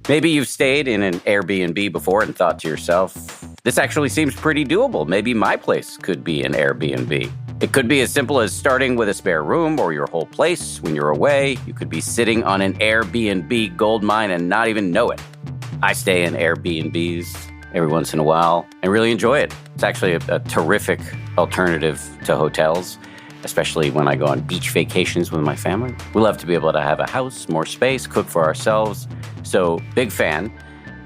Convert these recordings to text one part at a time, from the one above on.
Maybe you've stayed in an Airbnb before and thought to yourself, this actually seems pretty doable. Maybe my place could be an Airbnb. It could be as simple as starting with a spare room or your whole place. When you're away, you could be sitting on an Airbnb gold mine and not even know it. I stay in Airbnbs every once in a while and really enjoy it. It's actually a terrific alternative to hotels, especially when I go on beach vacations with my family. We love to be able to have a house, more space, cook for ourselves. So big fan.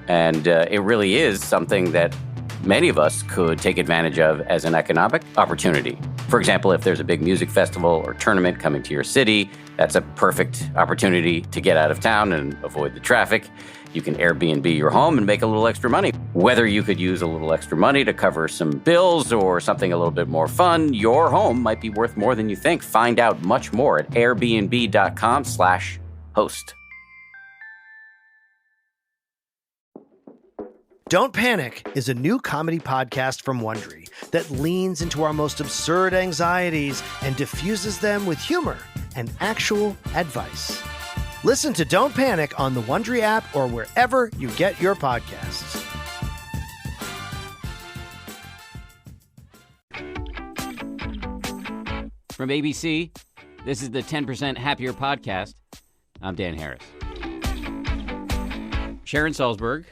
And it really is something that many of us could take advantage of as an economic opportunity. For example, if there's a big music festival or tournament coming to your city, that's a perfect opportunity to get out of town and avoid the traffic. You can Airbnb your home and make a little extra money. Whether you could use a little extra money to cover some bills or something a little bit more fun, your home might be worth more than you think. Find out much more at airbnb.com/host. Don't Panic is a new comedy podcast from Wondery that leans into our most absurd anxieties and diffuses them with humor and actual advice. Listen to Don't Panic on the Wondery app or wherever you get your podcasts. From ABC, this is the 10% Happier Podcast. I'm Dan Harris. Sharon Salzberg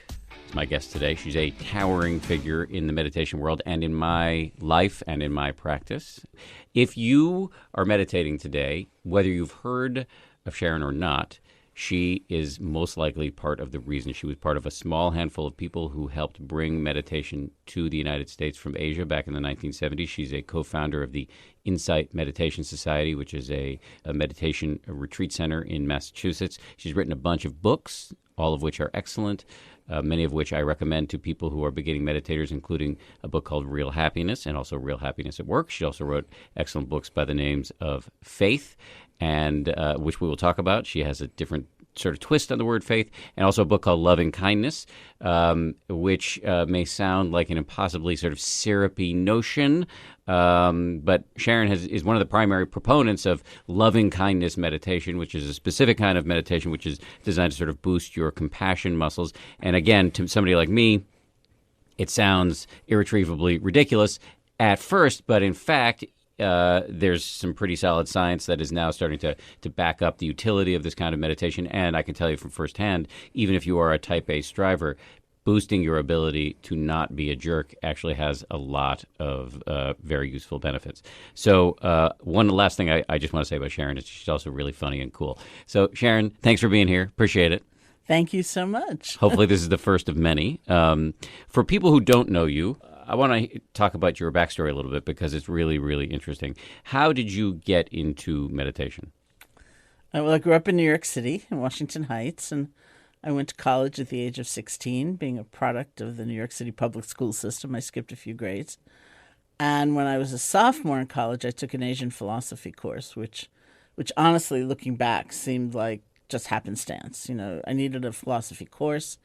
is my guest today. She's a towering figure in the meditation world and in my life and in my practice. If you are meditating today, whether you've heard of Sharon or not, she is most likely part of the reason. She was part of a small handful of people who helped bring meditation to the United States from Asia back in the 1970s. She's a co-founder of the Insight Meditation Society, which is a meditation retreat center in Massachusetts. She's written a bunch of books, all of which are excellent, many of which I recommend to people who are beginning meditators, including a book called Real Happiness and also Real Happiness at Work. She also wrote excellent books by the names of Faith, and which we will talk about. She has a different sort of twist on the word faith, and also a book called Lovingkindness, which may sound like an impossibly sort of syrupy notion, but Sharon is one of the primary proponents of loving-kindness meditation, which is a specific kind of meditation which is designed to sort of boost your compassion muscles. And again, to somebody like me, it sounds irretrievably ridiculous at first, but in fact, there's some pretty solid science that is now starting to back up the utility of this kind of meditation. And I can tell you from firsthand, even if you are a type A striver, boosting your ability to not be a jerk actually has a lot of very useful benefits. So one last thing I just want to say about Sharon is she's also really funny and cool. So Sharon, thanks for being here. Appreciate it. Thank you so much. Hopefully this is the first of many. For people who don't know you, I want to talk about your backstory a little bit because it's really, really interesting. How did you get into meditation? Well, I grew up in New York City, in Washington Heights, and I went to college at the age of 16, being a product of the New York City public school system. I skipped a few grades. And when I was a sophomore in college, I took an Asian philosophy course, which honestly, looking back, seemed like just happenstance. You know, I needed a philosophy course.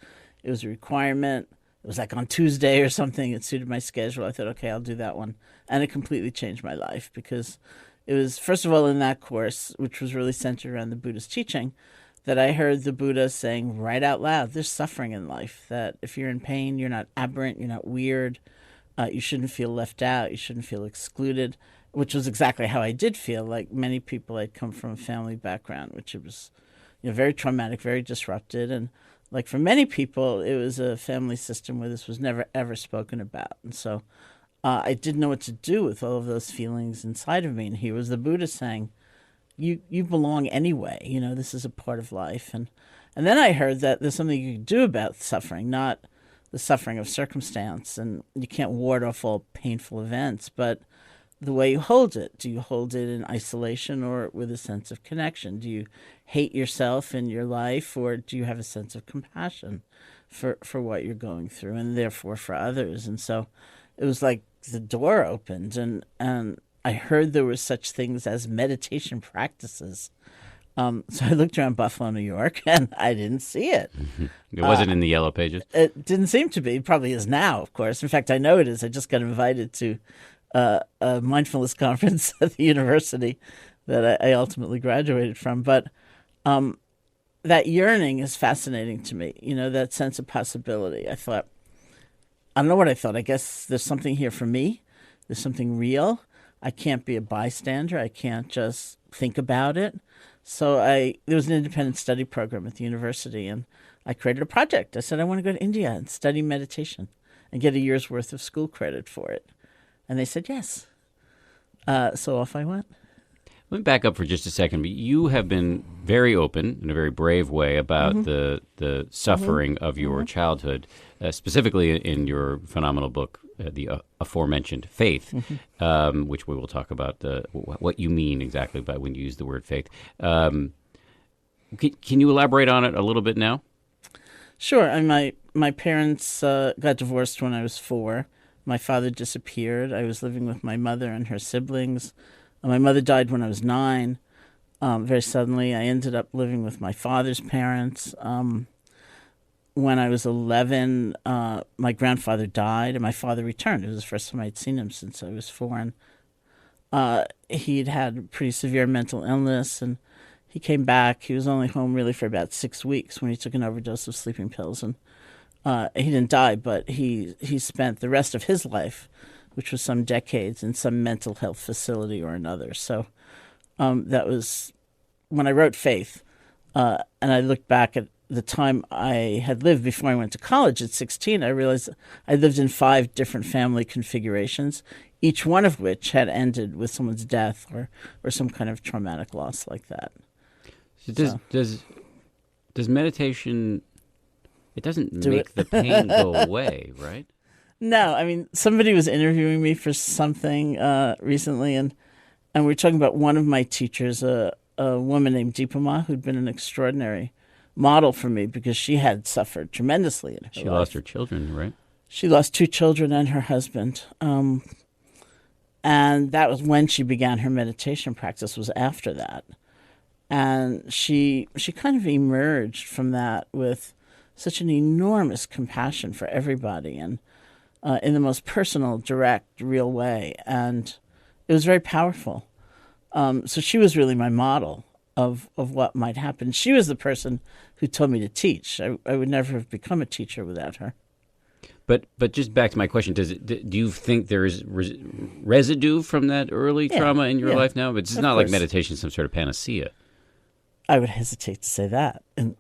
It was a requirement. It was like on Tuesday or something. It suited my schedule. I thought, okay, I'll do that one. And it completely changed my life because it was, first of all, in that course, which was really centered around the Buddhist teaching, that I heard the Buddha saying right out loud, there's suffering in life, that if you're in pain, you're not aberrant, you're not weird, you shouldn't feel left out, you shouldn't feel excluded, which was exactly how I did feel. Like many people, I'd come from a family background, which it was, you know, very traumatic, very disrupted, and like for many people, it was a family system where this was never, ever spoken about. And so I didn't know what to do with all of those feelings inside of me. And here was the Buddha saying, you belong anyway. You know, this is a part of life. And then I heard that there's something you can do about suffering, not the suffering of circumstance. And you can't ward off all painful events, but the way you hold it. Do you hold it in isolation or with a sense of connection? Do you hate yourself in your life, or do you have a sense of compassion for what you're going through and therefore for others? And so it was like the door opened, and I heard there were such things as meditation practices. So I looked around Buffalo, New York, and I didn't see it. It wasn't in the yellow pages? It didn't seem to be. It probably is now, of course. In fact, I know it is. I just got invited to a mindfulness conference at the university that I ultimately graduated from. But that yearning is fascinating to me, that sense of possibility. I don't know what I thought. I guess there's something here for me. There's something real. I can't be a bystander. I can't just think about it. So there was an independent study program at the university, and I created a project. I said, I want to go to India and study meditation and get a year's worth of school credit for it. And they said yes. So off I went. Let me back up for just a second. You have been very open in a very brave way about the suffering of your childhood, specifically in your phenomenal book, the aforementioned Faith, which we will talk about what you mean exactly by when you use the word faith. Can you elaborate on it a little bit now? Sure. And my parents got divorced when I was 4. My father disappeared. I was living with my mother and her siblings. My mother died when I was 9, very suddenly. I ended up living with my father's parents. When I was 11, my grandfather died, and my father returned. It was the first time I'd seen him since I was 4. And he'd had pretty severe mental illness, and he came back. He was only home really for about 6 weeks when he took an overdose of sleeping pills. And he didn't die, but he spent the rest of his life, which was some decades, in some mental health facility or another. So that was when I wrote Faith. And I looked back at the time I had lived before I went to college at 16. I realized I lived in 5 different family configurations, each one of which had ended with someone's death or some kind of traumatic loss like that. So does meditation, it doesn't make the pain go away, right? No, I mean, somebody was interviewing me for something recently, and we were talking about one of my teachers, a woman named Deepama, who'd been an extraordinary model for me because she had suffered tremendously in her life. She lost her children, right? She lost 2 children and her husband. And that was when she began her meditation practice, was after that. And she kind of emerged from that with such an enormous compassion for everybody, and in the most personal, direct, real way. And it was very powerful. So she was really my model of what might happen. She was the person who told me to teach. I would never have become a teacher without her. But just back to my question, do you think there is residue from that early trauma in your life now? But it's not like meditation is some sort of panacea. I would hesitate to say that in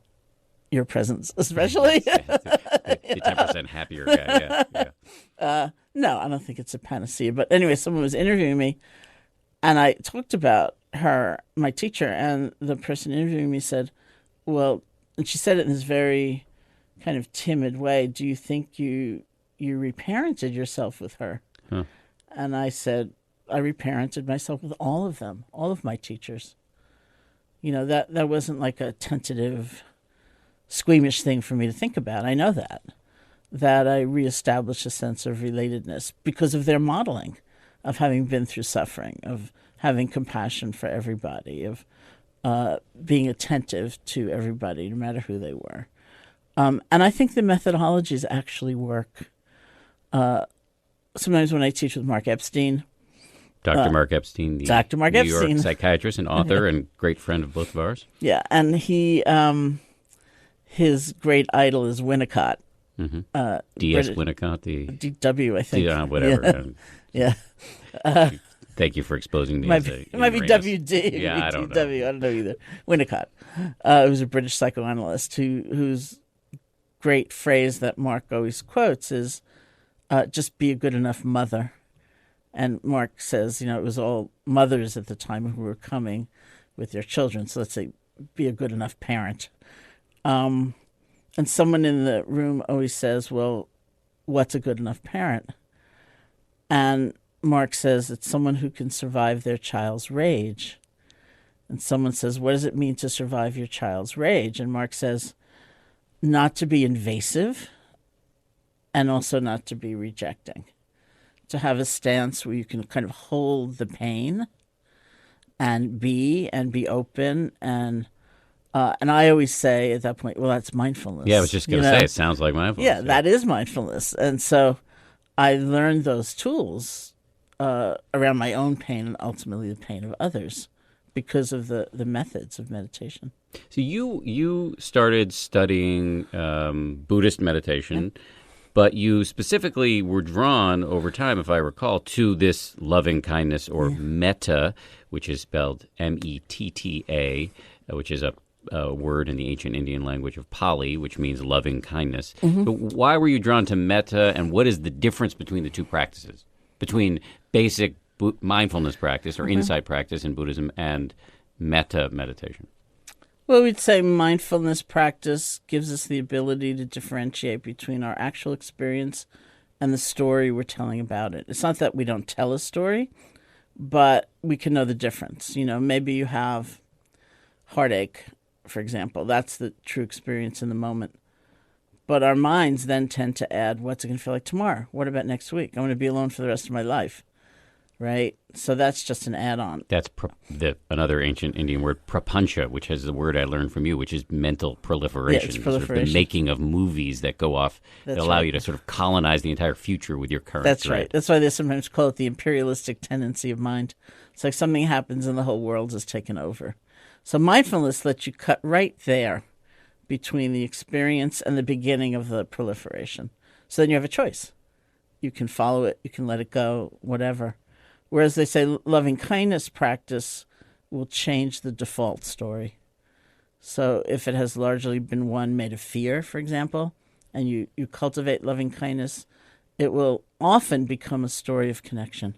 your presence, especially. The 10% happier guy, yeah. No, I don't think it's a panacea. But anyway, someone was interviewing me, and I talked about her, my teacher, and the person interviewing me said, well, and she said it in this very kind of timid way, do you think you reparented yourself with her? Huh. And I said, I reparented myself with all of them, all of my teachers. That wasn't like a tentative, squeamish thing for me to think about. I know that I reestablished a sense of relatedness because of their modeling of having been through suffering, of having compassion for everybody, of being attentive to everybody, no matter who they were. And I think the methodologies actually work. Sometimes when I teach with Mark Epstein, Dr. Mark Epstein, the Dr. Mark New Epstein. York psychiatrist and author and great friend of both of ours. Yeah, and he, his great idol is Winnicott. Mm-hmm. D.S. Winnicott, the D.W., I think. Whatever. Yeah. Thank you for exposing me. It might be W.D. Yeah, I don't know. D.W. I don't know either. Winnicott. It was a British psychoanalyst whose great phrase that Mark always quotes is, just be a good enough mother. And Mark says, it was all mothers at the time who were coming with their children. So let's say, be a good enough parent. And someone in the room always says, well, what's a good enough parent? And Mark says it's someone who can survive their child's rage. And someone says, what does it mean to survive your child's rage? And Mark says, not to be invasive and also not to be rejecting. To have a stance where you can kind of hold the pain and be open. And I always say at that point, well, that's mindfulness. Yeah, I was just going to say, it sounds like mindfulness. Yeah, that is mindfulness. And so I learned those tools around my own pain and ultimately the pain of others because of the methods of meditation. So you started studying Buddhist meditation, but you specifically were drawn over time, if I recall, to this loving kindness or metta, which is spelled Metta, which is a word in the ancient Indian language of Pali, which means loving kindness. But why were you drawn to metta, and what is the difference between the two practices, between basic mindfulness practice or insight practice in Buddhism and metta meditation? Well, we'd say mindfulness practice gives us the ability to differentiate between our actual experience and the story we're telling about it. It's not that we don't tell a story, but we can know the difference. You know, maybe you have heartache, for example. That's the true experience in the moment. But our minds then tend to add, what's it going to feel like tomorrow? What about next week? I'm going to be alone for the rest of my life, right? So that's just an add-on. That's another ancient Indian word, prapancha, which is the word I learned from you, which is mental proliferation. Yeah, it's proliferation. Sort of the making of movies that go off that allow you to sort of colonize the entire future with your current That's thread. right. That's why they sometimes call it the imperialistic tendency of mind. It's like something happens and the whole world is taken over. So mindfulness lets you cut right there between the experience and the beginning of the proliferation. So then you have a choice. You can follow it, you can let it go, whatever. Whereas they say loving kindness practice will change the default story. So if it has largely been one made of fear, for example, and you cultivate loving kindness, it will often become a story of connection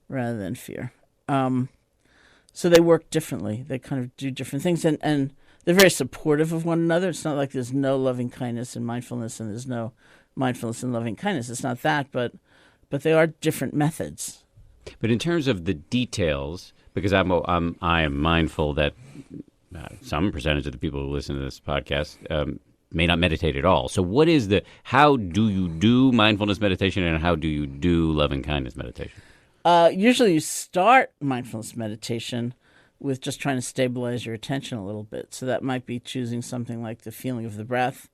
rather than fear. So they work differently. They kind of do different things, and they're very supportive of one another. It's not like there's no loving kindness in mindfulness and there's no mindfulness in loving kindness. It's not that, but they are different methods. But in terms of the details, because I am mindful that some percentage of the people who listen to this podcast may not meditate at all. So how do you do mindfulness meditation and how do you do loving kindness meditation? Usually you start mindfulness meditation with just trying to stabilize your attention a little bit. So that might be choosing something like the feeling of the breath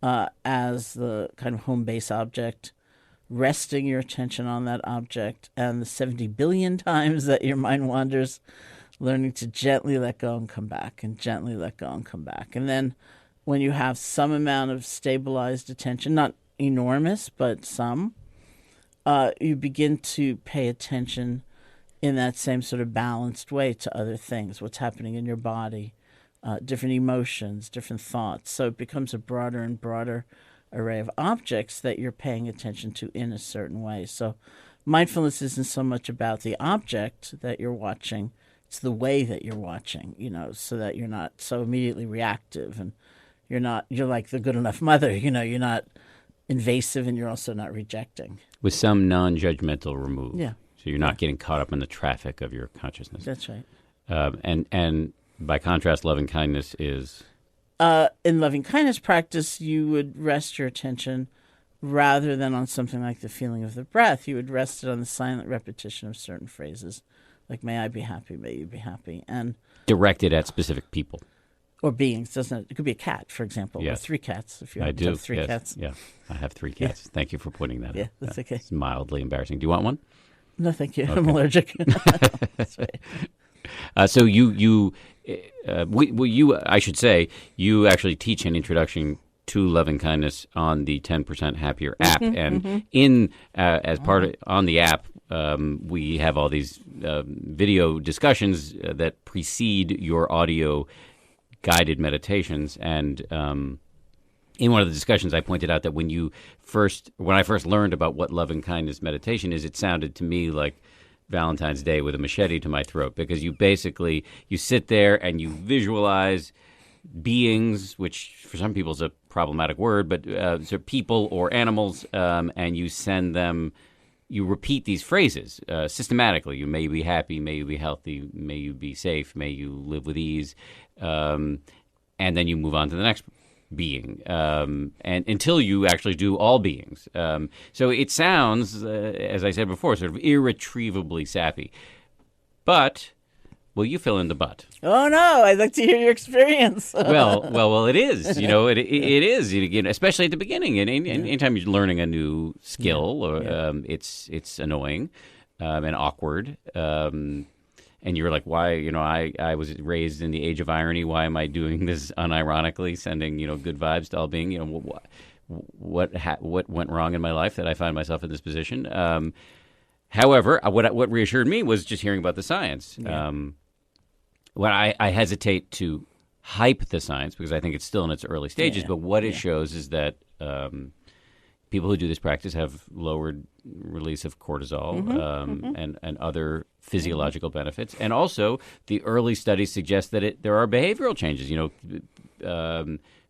as the kind of home base object, resting your attention on that object, and the 70 billion times that your mind wanders, learning to gently let go and come back, and gently let go and come back. And then when you have some amount of stabilized attention, not enormous, but some, you begin to pay attention in that same sort of balanced way to other things, what's happening in your body, different emotions, different thoughts. So it becomes a broader and broader array of objects that you're paying attention to in a certain way. So mindfulness isn't so much about the object that you're watching, it's the way that you're watching, so that you're not so immediately reactive, and you're like the good enough mother, you're not invasive and you're also not rejecting. With some non-judgmental remove. Yeah. So you're not getting caught up in the traffic of your consciousness. That's right. And by contrast, loving kindness is? In loving kindness practice, you would rest your attention rather than on something like the feeling of the breath. You would rest it on the silent repetition of certain phrases, like "May I be happy, may you be happy," and directed at specific people or beings. Doesn't it? It could be a cat, for example, yes. or 3 cats. If you I do have 3 yes. cats, yeah, I have 3 cats. Yeah. Thank you for pointing that out. Yeah, that's okay. It's mildly embarrassing. Do you want one? No, thank you. Okay. I'm allergic. That's right. So I should say, you actually teach an introduction to loving kindness on the 10% Happier app, and in as part of on the app, we have all these video discussions that precede your audio guided meditations, and in one of the discussions, I pointed out that when I first learned about what loving kindness meditation is, it sounded to me like Valentine's Day with a machete to my throat, because you sit there and you visualize beings, which for some people is a problematic word, but so people or animals, and you repeat these phrases systematically. You may be happy, may you be healthy, may you be safe, may you live with ease, and then you move on to the next being, and until you actually do all beings. So it sounds, as I said before, sort of irretrievably sappy. But, well, you fill in the but. Oh no! I'd like to hear your experience. well, it is. It is. Especially at the beginning, and anytime you're learning a new skill, it's annoying and awkward. and you're like, why? I was raised in the age of irony. Why am I doing this unironically, sending good vibes to all being? What went wrong in my life that I find myself in this position? However, what reassured me was just hearing about the science. Yeah. When I hesitate to hype the science because I think it's still in its early stages, but what it shows is that people who do this practice have lowered release of cortisol and other physiological benefits. And also, the early studies suggest that there are behavioral changes.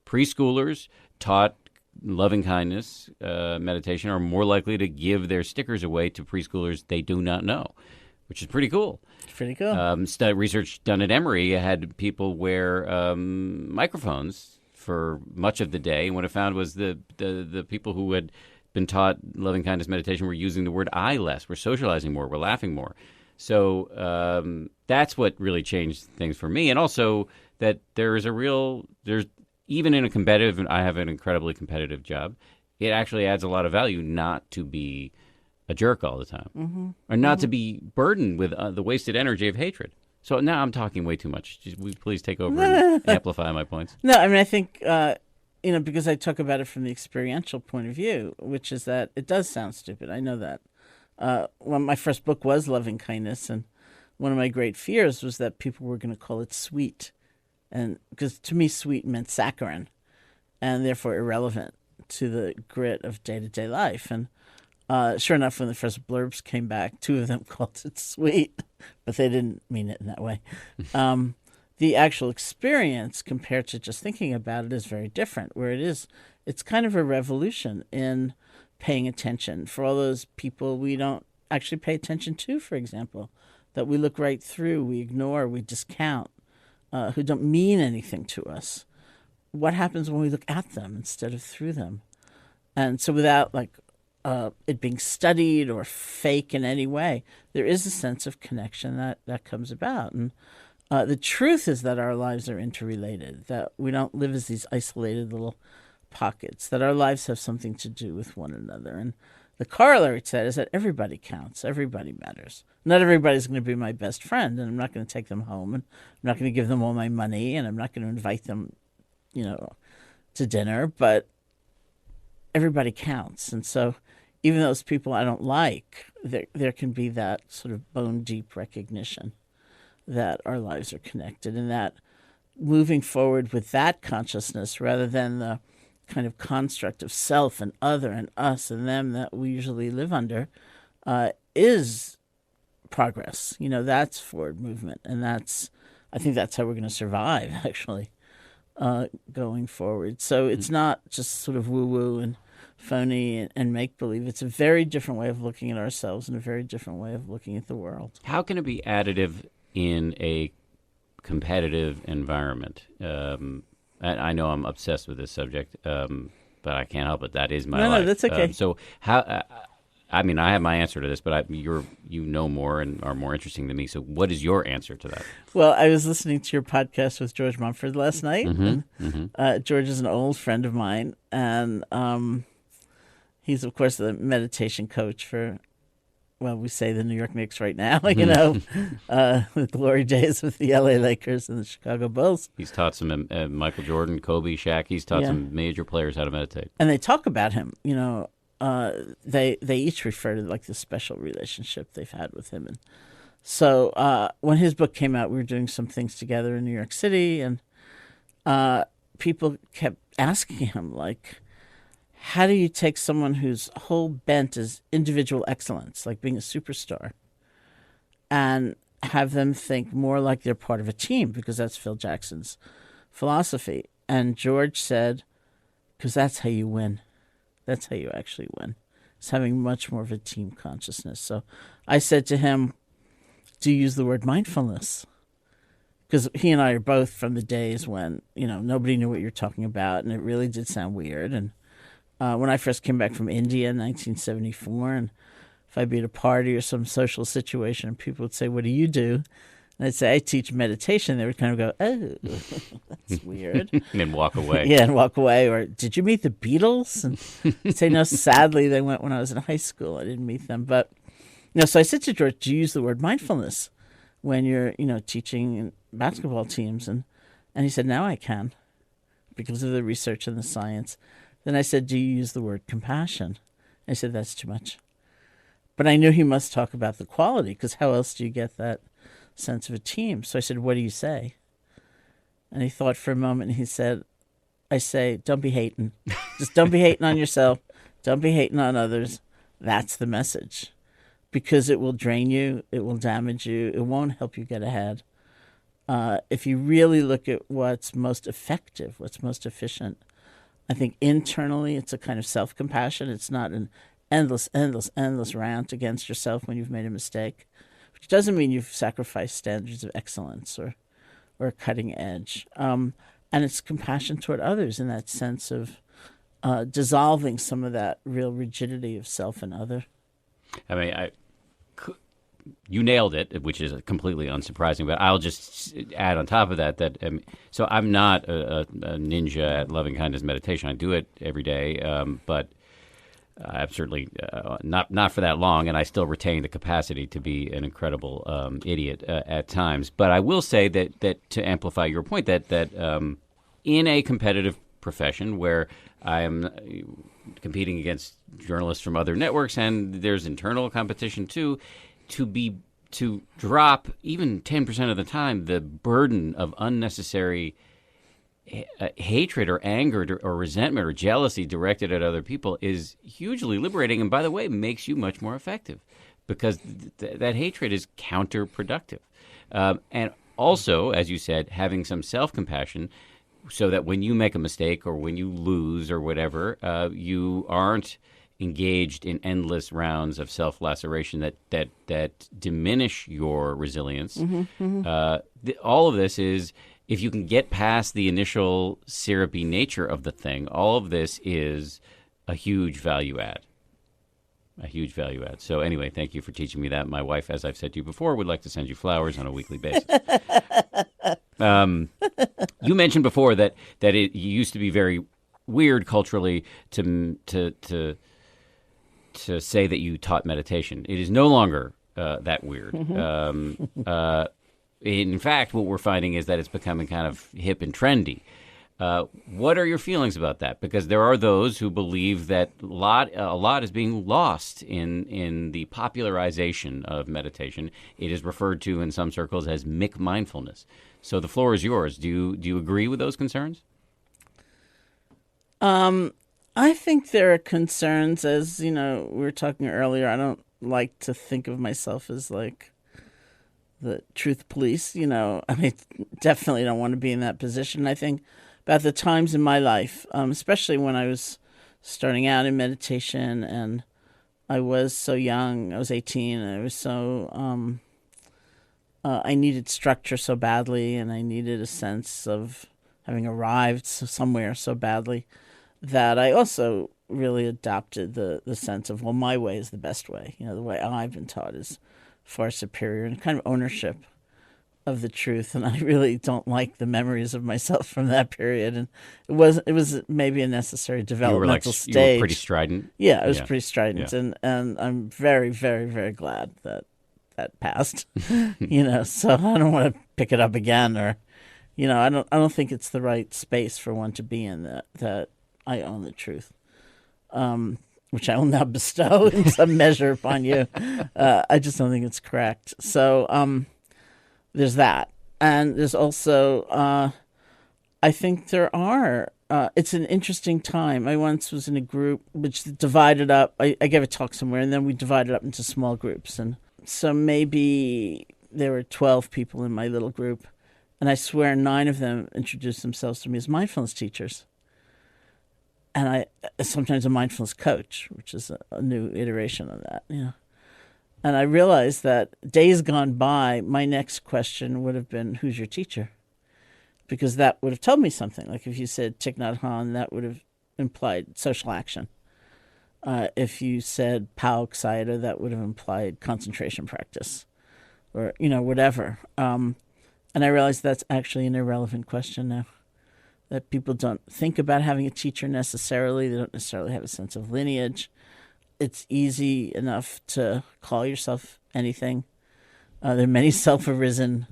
Preschoolers taught loving-kindness meditation are more likely to give their stickers away to preschoolers they do not know, which is pretty cool. It's pretty cool. Research done at Emory had people wear microphones for much of the day, and what it found was the people who had been taught loving-kindness meditation were using the word I less, were socializing more, were laughing more. So that's what really changed things for me, and also that there's even in a competitive, and I have an incredibly competitive job, it actually adds a lot of value not to be a jerk all the time, or not to be burdened with the wasted energy of hatred. So now I'm talking way too much. Will you please take over and amplify my points? No, I mean, I think, because I talk about it from the experiential point of view, which is that it does sound stupid. I know that. Well, my first book was Loving Kindness, and one of my great fears was that people were going to call it sweet. And because to me, sweet meant saccharine, and therefore irrelevant to the grit of day-to-day life. And sure enough, when the first blurbs came back, 2 of them called it sweet, but they didn't mean it in that way. The actual experience compared to just thinking about it is very different, where it's kind of a revolution in paying attention for all those people we don't actually pay attention to, for example, that we look right through, we ignore, we discount. Who don't mean anything to us. What happens when we look at them instead of through them? And so without it being studied or fake in any way, there is a sense of connection that comes about. And the truth is that our lives are interrelated, that we don't live as these isolated little pockets, that our lives have something to do with one another. And the corollary to that is that everybody counts, everybody matters. Not everybody's going to be my best friend, and I'm not going to take them home, and I'm not going to give them all my money, and I'm not going to invite them, to dinner, but everybody counts. And so even those people I don't like, there can be that sort of bone-deep recognition that our lives are connected, and that moving forward with that consciousness rather than the kind of construct of self and other and us and them that we usually live under is progress. That's forward movement, and I think that's how we're going to survive, actually, going forward. So it's not just sort of woo-woo and phony and make-believe. It's a very different way of looking at ourselves and a very different way of looking at the world. How can it be additive in a competitive environment? I know I'm obsessed with this subject, but I can't help it. That is my life. No, that's okay. So how? I have my answer to this, but you know more and are more interesting than me. So what is your answer to that? Well, I was listening to your podcast with George Mumford last night. George is an old friend of mine, and he's, of course, the meditation coach for, well, we say the New York Knicks right now, the glory days with the LA Lakers and the Chicago Bulls. He's taught some Michael Jordan, Kobe, Shaq. He's taught some major players how to meditate. And they talk about him, they each refer to the special relationship they've had with him. And so when his book came out, we were doing some things together in New York City, and people kept asking him, how do you take someone whose whole bent is individual excellence, like being a superstar, and have them think more like they're part of a team, because that's Phil Jackson's philosophy. And George said, because that's how you win. That's how you actually win. It's having much more of a team consciousness. So I said to him, do you use the word mindfulness? Because he and I are both from the days when, nobody knew what you're talking about, and it really did sound weird. And when I first came back from India in 1974, and if I'd be at a party or some social situation, and people would say, what do you do? And I'd say, I teach meditation. They would kind of go, oh, that's weird. And then walk away. Yeah, and walk away. Or, did you meet the Beatles? And I'd say, no, sadly, they went when I was in high school. I didn't meet them. But, so I said to George, do you use the word mindfulness when you're, teaching basketball teams. And he said, now I can, because of the research and the science. Then I said, do you use the word compassion? And he said, that's too much. But I knew he must talk about the quality, because how else do you get that sense of a team? So I said, what do you say? And he thought for a moment, and he said, I say, don't be hating. Just don't be hating on yourself. Don't be hating on others. That's the message. Because it will drain you. It will damage you. It won't help you get ahead. If you really look at what's most effective, what's most efficient, I think internally it's a kind of self-compassion. It's not an endless rant against yourself when you've made a mistake, which doesn't mean you've sacrificed standards of excellence or cutting edge. And it's compassion toward others in that sense of dissolving some of that real rigidity of self and other. I mean, you nailed it, which is completely unsurprising. But I'll just add on top of that so I'm not a ninja at loving-kindness meditation. I do it every day, but I'm certainly not for that long, and I still retain the capacity to be an incredible idiot at times. But I will say that to amplify your point, that in a competitive profession where I am competing against journalists from other networks, and there's internal competition too, to drop even 10% of the time the burden of unnecessary hatred or anger or resentment or jealousy directed at other people is hugely liberating, and by the way, makes you much more effective, because that hatred is counterproductive. And also, as you said, having some self-compassion, so that when you make a mistake or when you lose or whatever, you aren't engaged in endless rounds of self-laceration that diminish your resilience. All of this is, if you can get past the initial syrupy nature of the thing, all of this is a huge value add. A huge value add. So anyway, thank you for teaching me that. My wife, as I've said to you before, would like to send you flowers on a weekly basis. You mentioned before that it used to be very weird culturally to say that you taught meditation. It is no longer that weird. In fact, what we're finding is that it's becoming kind of hip and trendy. What are your feelings about that? Because there are those who believe that a lot is being lost in the popularization of meditation. It is referred to in some circles as mindfulness. So the floor is yours. Do you agree with those concerns? I think there are concerns, as we were talking earlier. I don't like to think of myself as like the truth police. I mean, definitely don't want to be in that position. I think about the times in my life, especially when I was starting out in meditation, and I was so young. I was 18, and I was so I needed structure so badly, and I needed a sense of having arrived somewhere so badly, that I also really adopted the sense of, well, my way is the best way. The way I've been taught is far superior, and kind of ownership of the truth. And I really don't like the memories of myself from that period. And it was maybe a necessary developmental stage. You were pretty strident. Yeah, I was pretty strident, and I'm very, very, very glad that passed. So I don't want to pick it up again, or I don't think it's the right space for one to be in, that I own the truth, which I will now bestow in some measure upon you. I just don't think it's correct. So there's that. And there's also, I think there are, it's an interesting time. I once was in a group which divided up. I gave a talk somewhere, and then we divided up into small groups. And so maybe there were 12 people in my little group, and I swear 9 of them introduced themselves to me as mindfulness teachers. And I sometimes a mindfulness coach, which is a new iteration of that. And I realized that days gone by, my next question would have been, who's your teacher? Because that would have told me something. Like if you said Thich Nhat Hanh, that would have implied social action. If you said Pao Sayadaw, that would have implied concentration practice, or, whatever. And I realized that's actually an irrelevant question now. That people don't think about having a teacher necessarily. They don't necessarily have a sense of lineage. It's easy enough to call yourself anything. There are many self-arisen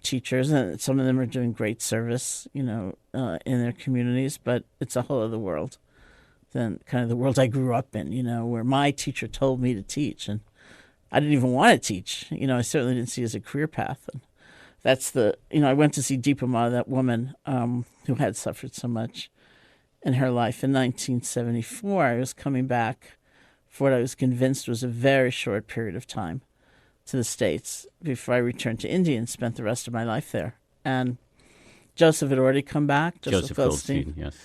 teachers, and some of them are doing great service, in their communities, but it's a whole other world than kind of the world I grew up in, where my teacher told me to teach, and I didn't even want to teach. I certainly didn't see it as a career path. And that's I went to see Deepa Ma, that woman who had suffered so much in her life. In 1974, I was coming back for what I was convinced was a very short period of time to the States before I returned to India and spent the rest of my life there. And Joseph had already come back, Joseph Goldstein, yes.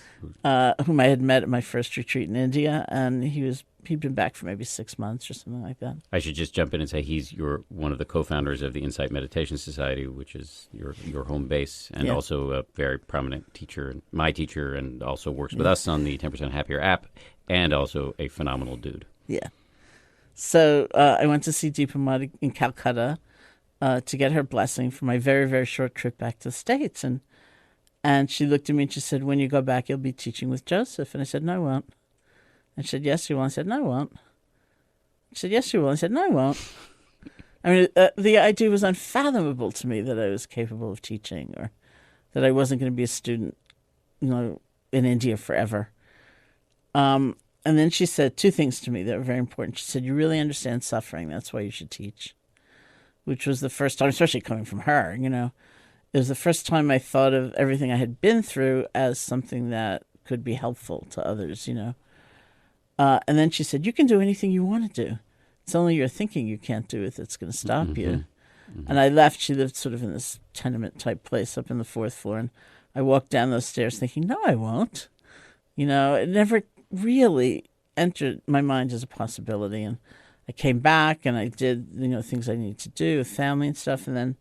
Whom I had met at my first retreat in India, and he'd been back for maybe 6 months or something like that. I should just jump in and say he's one of the co-founders of the Insight Meditation Society, which is your home base, and also a very prominent teacher, my teacher, and also works with us on the 10% Happier app, and also a phenomenal dude. Yeah. So I went to see Deepa Ma in Calcutta to get her blessing for my very, very short trip back to the States. And she looked at me and she said, when you go back, you'll be teaching with Joseph. And I said, no, I won't. And she said, yes, you will. I said, no, I won't. She said, yes, you will. I said, no, I won't. I mean, the idea was unfathomable to me that I was capable of teaching, or that I wasn't going to be a student, in India forever. And then she said two things to me that were very important. She said, you really understand suffering. That's why you should teach, which was the first time, especially coming from her, it was the first time I thought of everything I had been through as something that could be helpful to others, And then she said, you can do anything you want to do. It's only your thinking you can't do it that's going to stop you. Mm-hmm. And I left. She lived sort of in this tenement-type place up in the 4th floor. And I walked down those stairs thinking, no, I won't. It never really entered my mind as a possibility. And I came back and I did, things I needed to do with family and stuff. And then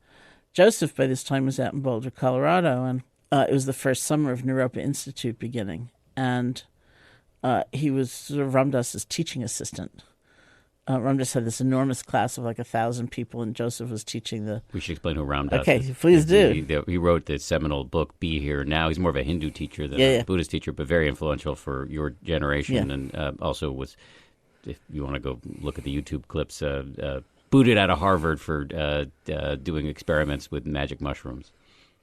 Joseph, by this time, was out in Boulder, Colorado. And it was the first summer of Naropa Institute beginning. And he was sort of Ram Dass's teaching assistant. Ram Dass had this enormous class of like 1,000 people, and Joseph was teaching the... We should explain who Ram Dass is. Okay, please do. He wrote the seminal book, Be Here Now. He's more of a Hindu teacher than a Buddhist teacher, but very influential for your generation, and also was, if you want to go look at the YouTube clips, booted out of Harvard for doing experiments with magic mushrooms.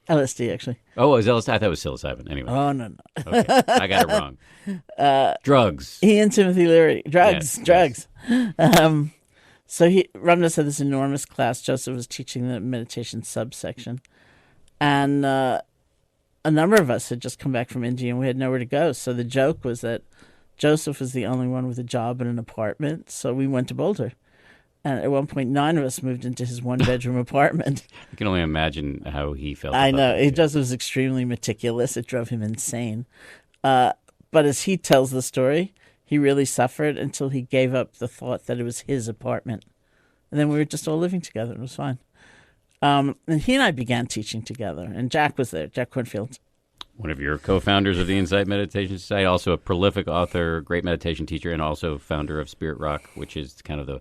LSD, actually. Oh, it was LSD? I thought it was psilocybin. Anyway. Oh, no. Okay, I got it wrong. Drugs. He and Timothy Leary. Drugs. Yes. So Ram Dass had this enormous class. Joseph was teaching the meditation subsection. And a number of us had just come back from India, and we had nowhere to go. So the joke was that Joseph was the only one with a job and an apartment, so we went to Boulder. And at one point, 9 of us moved into his one-bedroom apartment. I can only imagine how he felt. I know. He just was extremely meticulous. It drove him insane. But as he tells the story, he really suffered until he gave up the thought that it was his apartment. And then we were just all living together. It was fine. And he and I began teaching together. And Jack was there, Jack Cornfield. One of your co-founders of the Insight Meditation Society, also a prolific author, great meditation teacher, and also founder of Spirit Rock, which is kind of the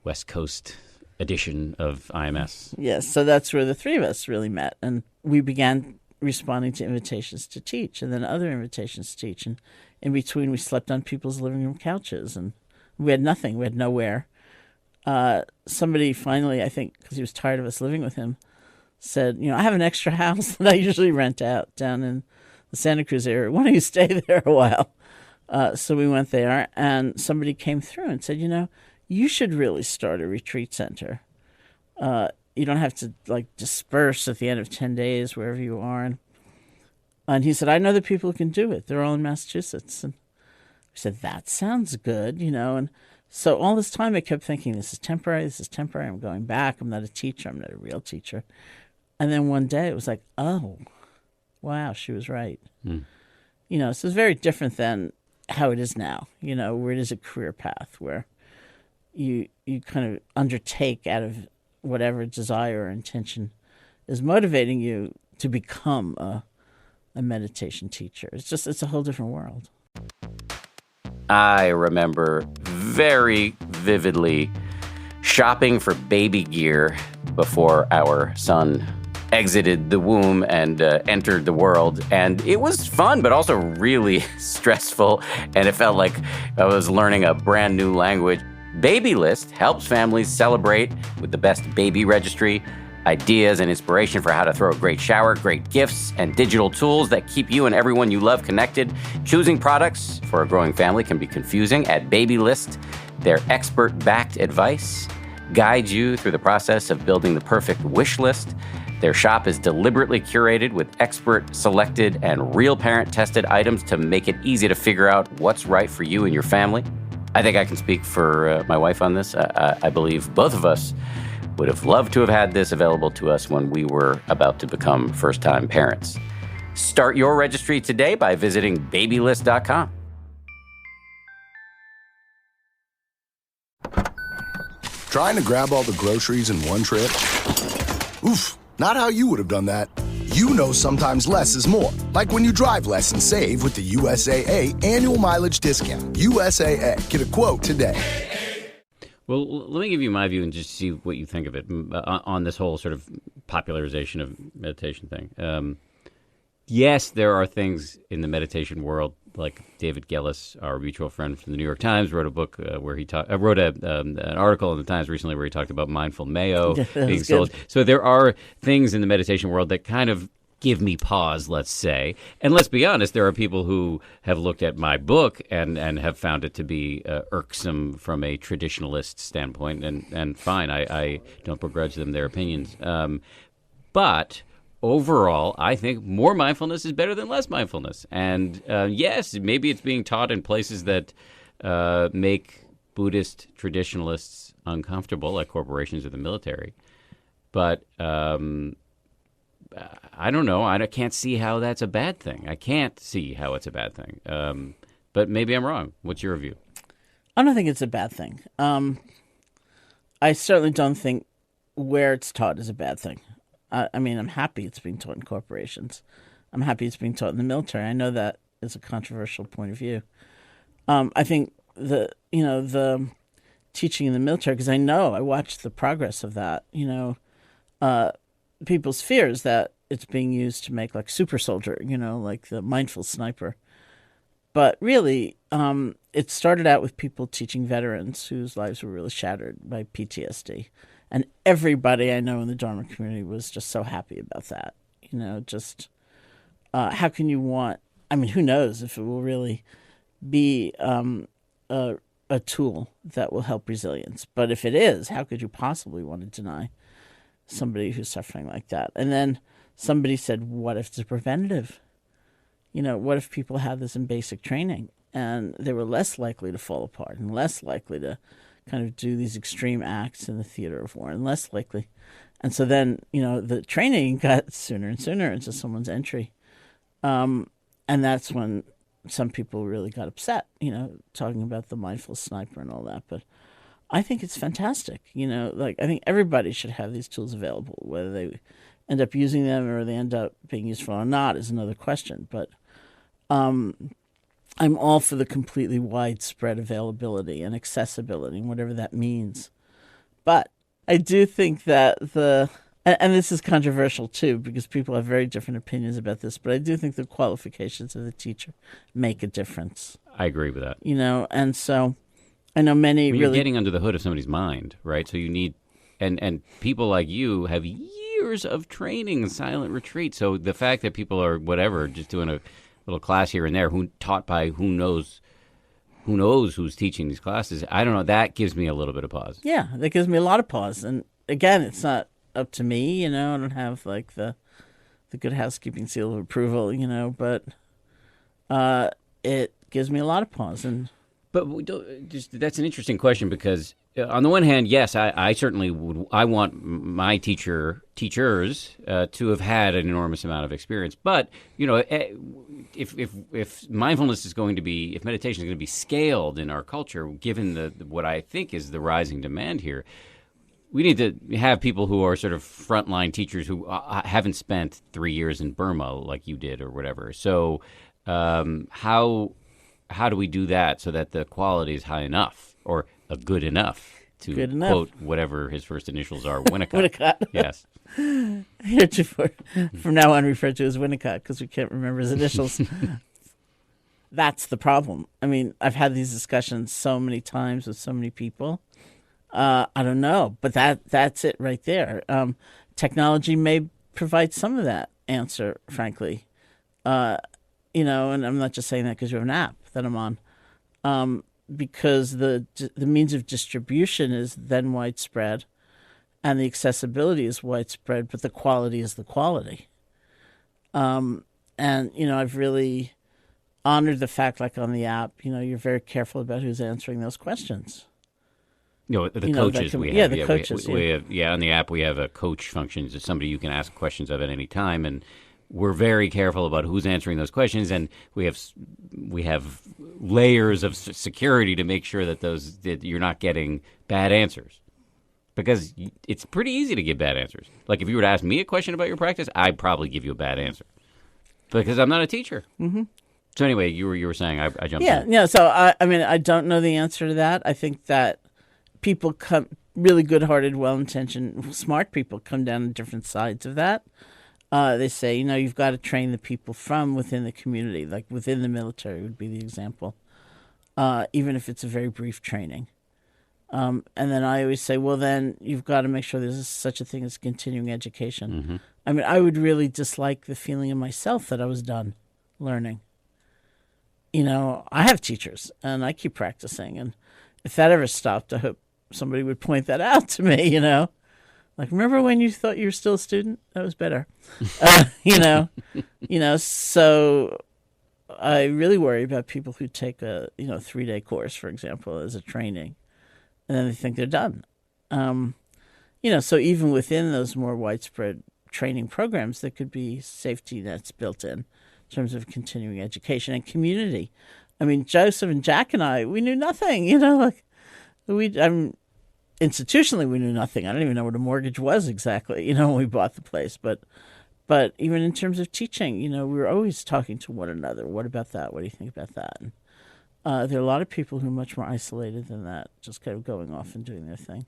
West Coast edition of IMS. Yes, so that's where the three of us really met. And we began responding to invitations to teach, and then other invitations to teach. And in between, we slept on people's living room couches, and we had nothing. We had nowhere. Somebody finally, I think, because he was tired of us living with him, said, I have an extra house that I usually rent out down in the Santa Cruz area. Why don't you stay there a while? So we went there, and somebody came through and said, you should really start a retreat center. You don't have to disperse at the end of 10 days wherever you are. And he said, I know the people who can do it. They're all in Massachusetts. And I said, that sounds good, And so all this time I kept thinking, this is temporary. I'm going back. I'm not a teacher. I'm not a real teacher. And then one day it was like, oh, wow, she was right. So it's very different than how it is now, where it is a career path where you kind of undertake out of whatever desire or intention is motivating you to become a meditation teacher. It's a whole different world. I remember very vividly shopping for baby gear before our son exited the womb and entered the world. And it was fun, but also really stressful. And it felt like I was learning a brand new language. Baby List helps families celebrate with the best baby registry, ideas and inspiration for how to throw a great shower, great gifts, and digital tools that keep you and everyone you love connected. Choosing products for a growing family can be confusing. At Baby List, their expert-backed advice guides you through the process of building the perfect wish list. Their shop is deliberately curated with expert-selected and real parent-tested items to make it easy to figure out what's right for you and your family. I think I can speak for my wife on this. I believe both of us would have loved to have had this available to us when we were about to become first-time parents. Start your registry today by visiting babylist.com. Trying to grab all the groceries in one trip? Oof, not how you would have done that. You know sometimes less is more. Like when you drive less and save with the USAA annual mileage discount. USAA. Get a quote today. Well, let me give you my view and just see what you think of it on this whole sort of popularization of meditation thing. Yes, there are things in the meditation world, like David Gellis, our mutual friend from the New York Times, wrote a book where he wrote an article in the Times recently where he talked about mindful mayo being sold. So there are things in the meditation world that kind of give me pause, let's say. And let's be honest, there are people who have looked at my book and have found it to be irksome from a traditionalist standpoint. And fine, I don't begrudge them their opinions. But overall, I think more mindfulness is better than less mindfulness. And yes, maybe it's being taught in places that make Buddhist traditionalists uncomfortable, like corporations or the military. But I don't know. I can't see how that's a bad thing. I can't see how it's a bad thing. But maybe I'm wrong. What's your view? I don't think it's a bad thing. I certainly don't think where it's taught is a bad thing. I mean, I'm happy it's being taught in corporations. I'm happy it's being taught in the military. I know that is a controversial point of view. I think the teaching in the military, because I watched the progress of that. People's fears that it's being used to make like super soldier, like the mindful sniper. But really, it started out with people teaching veterans whose lives were really shattered by PTSD. And everybody I know in the Dharma community was just so happy about that. How can you who knows if it will really be a tool that will help resilience. But if it is, how could you possibly want to deny somebody who's suffering like that? And then somebody said, what if it's a preventative? What if people had this in basic training and they were less likely to fall apart and less likely to kind of do these extreme acts in the theater of war and less likely. And so then, the training got sooner and sooner into someone's entry. And that's when some people really got upset, talking about the mindful sniper and all that. But I think it's fantastic. I think everybody should have these tools available. Whether they end up using them or they end up being useful or not is another question. But I'm all for the completely widespread availability and accessibility, and whatever that means. But I do think that and this is controversial too, because people have very different opinions about this, but I do think the qualifications of the teacher make a difference. I agree with that. And so I know many you're getting under the hood of somebody's mind, right? So you need, and people like you have years of training in silent retreat. So the fact that people are just doing a little class here and there, taught by who knows who's teaching these classes. I don't know. That gives me a little bit of pause. Yeah, that gives me a lot of pause. And again, it's not up to me. I don't have like the good housekeeping seal of approval. But it gives me a lot of pause. But that's an interesting question because on the one hand, yes, I certainly would. I want my teachers to have had an enormous amount of experience. But if mindfulness is going to be, if meditation is going to be scaled in our culture, given what I think is the rising demand here, we need to have people who are sort of frontline teachers who haven't spent 3 years in Burma like you did or whatever. So how do we do that so that the quality is high enough or good enough to quote whatever his first initials are, Winnicott? Winnicott. Yes. Heretofore, from now on referred to as Winnicott because we can't remember his initials. that's the problem. I mean, I've had these discussions so many times with so many people. I don't know, but that's it right there. Technology may provide some of that answer, frankly. And I'm not just saying that because you have an app that I'm on, because the means of distribution is then widespread, and the accessibility is widespread, but the quality is the quality. I've really honored the fact, like on the app, you're very careful about who's answering those questions. The coaches we have. Yeah, the coaches. We have, on the app we have a coach function. It's somebody you can ask questions of at any time, and we're very careful about who's answering those questions, and we have layers of security to make sure that you're not getting bad answers, because it's pretty easy to give bad answers. Like if you were to ask me a question about your practice, I'd probably give you a bad answer because I'm not a teacher. Mm-hmm. So anyway, you were saying I jumped in. Yeah. So I don't know the answer to that. I think that people come really good-hearted, well-intentioned, smart people come down on different sides of that. They say, you've got to train the people from within the community, like within the military would be the example, even if it's a very brief training. And then I always say, well, then you've got to make sure there's such a thing as continuing education. Mm-hmm. I mean, I would really dislike the feeling in myself that I was done learning. I have teachers, and I keep practicing. And if that ever stopped, I hope somebody would point that out to me, Like, remember when you thought you were still a student? That was better. So I really worry about people who take a 3-day course, for example, as a training, and then they think they're done. So even within those more widespread training programs, there could be safety nets built in terms of continuing education and community. I mean, Joseph and Jack and I, we knew nothing, institutionally, we knew nothing. I don't even know what a mortgage was exactly, when we bought the place. But even in terms of teaching, we were always talking to one another. What about that? What do you think about that? And there are a lot of people who are much more isolated than that, just kind of going off and doing their thing.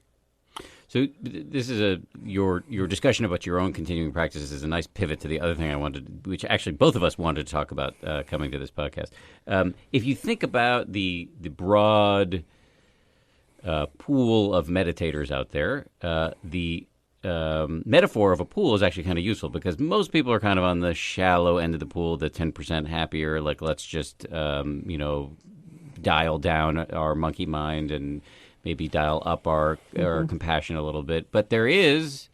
So this is your discussion about your own continuing practices is a nice pivot to the other thing which actually both of us wanted to talk about coming to this podcast. If you think about the broad pool of meditators out there, the metaphor of a pool is actually kind of useful because most people are kind of on the shallow end of the pool, the 10% happier, like let's just, dial down our monkey mind and maybe dial up our compassion a little bit. But there is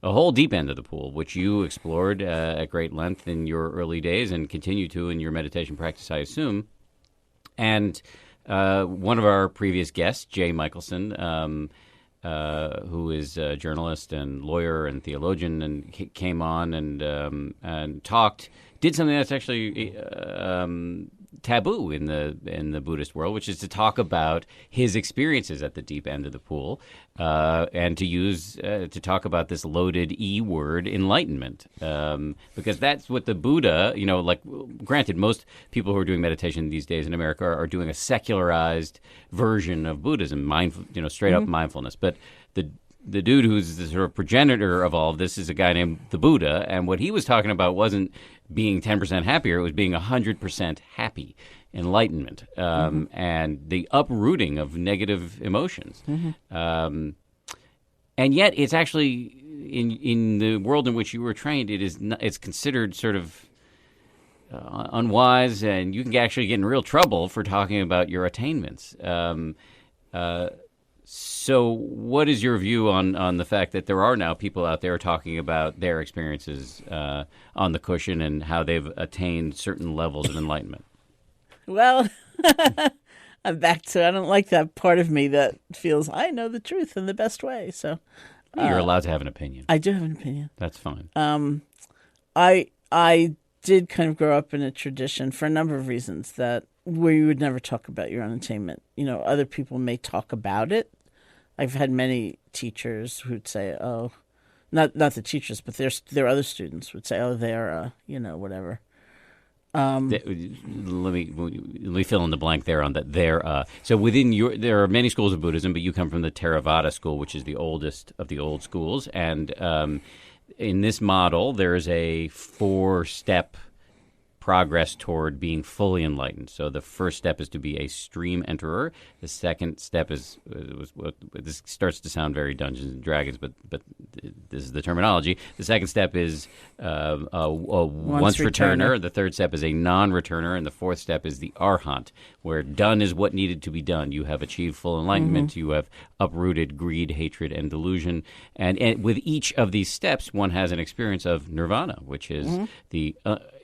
a whole deep end of the pool, which you explored at great length in your early days and continue to in your meditation practice, I assume. And one of our previous guests, Jay Michelson, who is a journalist and lawyer and theologian, and came on and talked, did something that's actually taboo in the Buddhist world, which is to talk about his experiences at the deep end of the pool, and to talk about this loaded E word, enlightenment, because that's what the Buddha, granted, most people who are doing meditation these days in America are doing a secularized version of Buddhism, straight up mindfulness, but the dude who's the sort of progenitor of all of this is a guy named the Buddha, and what he was talking about wasn't being 10% happier, it was being 100% happy, enlightenment, and the uprooting of negative emotions. And yet it's actually, in the world in which you were trained, it's considered sort of unwise, and you can actually get in real trouble for talking about your attainments. So what is your view on the fact that there are now people out there talking about their experiences on the cushion and how they've attained certain levels of enlightenment? Well, I'm back to I don't like that part of me that feels I know the truth in the best way. So you're allowed to have an opinion. I do have an opinion. That's fine. I did kind of grow up in a tradition for a number of reasons where you would never talk about your own attainment. Other people may talk about it. I've had many teachers who'd say, "Oh, not the teachers, but their other students would say, oh, they're whatever." Let me fill in the blank there on that. So within there are many schools of Buddhism, but you come from the Theravada school, which is the oldest of the old schools, and in this model, there is a 4-step progress toward being fully enlightened. So the first step is to be a stream enterer. The second step is this starts to sound very Dungeons and Dragons, but this is the terminology. The second step is a once returner. The third step is a non-returner, and the fourth step is the arhat, where done is what needed to be done. You have achieved full enlightenment. You have uprooted greed, hatred, and delusion. And with each of these steps, one has an experience of nirvana, which is the